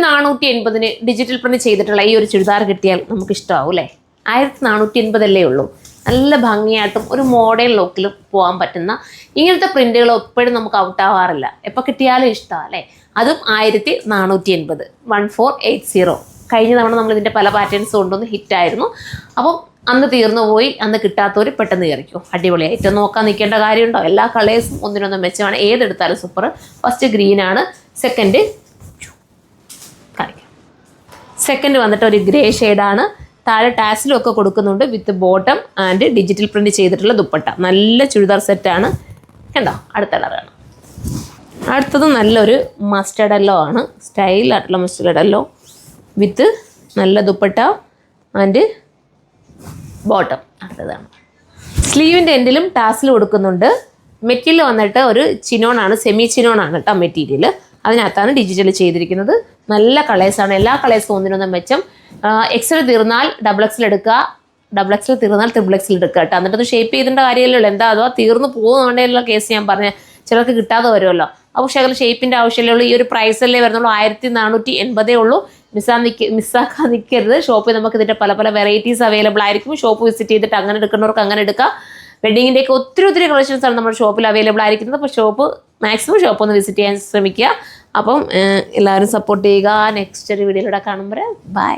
1480 digital print ചെയ്തിട്ടുള്ള ഈ ഒരു ചുരിദാർ കിട്ടിയാൽ നമുക്ക് ഇഷ്ടമാവും അല്ലേ? 1480 ഉള്ളൂ. നല്ല ഭംഗിയായിട്ടും ഒരു മോഡേൺ ലുക്കിലും പോകാൻ പറ്റുന്ന ഇങ്ങനത്തെ പ്രിന്റുകൾ എപ്പോഴും നമുക്ക് ഔട്ടാവാറില്ല. എപ്പോൾ കിട്ടിയാലും ഇഷ്ടമാണ് അല്ലേ? അതും 1480, 1480. കഴിഞ്ഞ തവണ നമ്മൾ ഇതിൻ്റെ പല പാറ്റേൺസ് കൊണ്ടൊന്ന് ഹിറ്റായിരുന്നു. അപ്പം അന്ന് തീർന്നു പോയി. അന്ന് കിട്ടാത്തവർ പെട്ടെന്ന് കയറിക്കും. അടിപൊളിയായിട്ട് നോക്കാൻ നിൽക്കേണ്ട കാര്യമുണ്ടോ? എല്ലാ കളേഴ്സും ഒന്നിനൊന്നും മെച്ചമാണ്. ഏതെടുത്താലും സൂപ്പർ. ഫസ്റ്റ് ഗ്രീനാണ്, സെക്കൻഡ് വന്നിട്ട് ഒരു ഗ്രേ ഷെയ്ഡാണ്. താഴെ ടാസിലും ഒക്കെ കൊടുക്കുന്നുണ്ട് വിത്ത് ബോട്ടം ആൻഡ് ഡിജിറ്റൽ പ്രിന്റ് ചെയ്തിട്ടുള്ള ദുപ്പട്ട. നല്ല ചുരിദാർ സെറ്റാണ്. കണ്ടോ? അടുത്ത കളറാണ്. അടുത്തത് നല്ലൊരു മസ്റ്റർഡ് യെല്ലോ ആണ്. സ്റ്റൈലായിട്ടുള്ള മസ്റ്റർഡ് യെല്ലോ വിത്ത് നല്ല ദുപ്പട്ട ആൻഡ് ബോട്ടം. അടുത്തതാണ്. സ്ലീവിൻ്റെ എൻഡിലും ടാസിൽ കൊടുക്കുന്നുണ്ട്. മെറ്റീരിയൽ വന്നിട്ട് ഒരു ചിനോണാണ്, സെമി ചിനോണാണ് കേട്ടോ മെറ്റീരിയൽ. അതിനകത്താണ് ഡിജിറ്റൽ ചെയ്തിരിക്കുന്നത്. നല്ല കളേഴ്സാണ്. എല്ലാ കളേഴ്സും ഒന്നിനൊന്നും മെച്ചം. എക്സൽ തീർന്നാൽ XXL എടുക്കുക, XXL തീർന്നാൽ XXL എടുക്കുക കേട്ടോ. എന്നിട്ടത് ഷേപ്പ് ചെയ്തിൻ്റെ കാര്യമല്ലോ. എന്താ അഥവാ തീർന്നു പോകുന്നുണ്ടെന്നുള്ള കേസ് ഞാൻ പറഞ്ഞ ചിലർക്ക് കിട്ടാതെ വരുമല്ലോ. അപ്പോൾ ശകല ഷേപ്പിൻ്റെ ആവശ്യമല്ലേ ഉള്ളൂ. ഈ ഒരു പ്രൈസല്ലേ വരുന്നുള്ളൂ. 1480 ഉള്ളൂ. മിസ്സാക്കാൻ നിൽക്കരുത്. ഷോപ്പിൽ നമുക്ക് ഇതിൻ്റെ പല പല വെറൈറ്റീസ് അവൈലബിൾ ആയിരിക്കും. ഷോപ്പ് വിസിറ്റ് ചെയ്തിട്ട് അങ്ങനെ എടുക്കുന്നവർക്ക് അങ്ങനെ എടുക്കാം. വെഡിങ്ങിൻ്റെയൊക്കെ ഒത്തിരി കളക്ഷൻസാണ് നമ്മുടെ ഷോപ്പിൽ അവൈലബിൾ ആയിരിക്കുന്നത്. അപ്പോൾ മാക്സിമം ഷോപ്പ് ഒന്ന് വിസിറ്റ് ചെയ്യാൻ ശ്രമിക്കുക. അപ്പം എല്ലാവരും സപ്പോർട്ട് ചെയ്യുക. നെക്സ്റ്റ് ഒരു വീഡിയോയിലൂടെ കാണുമ്പോൾ ബൈ.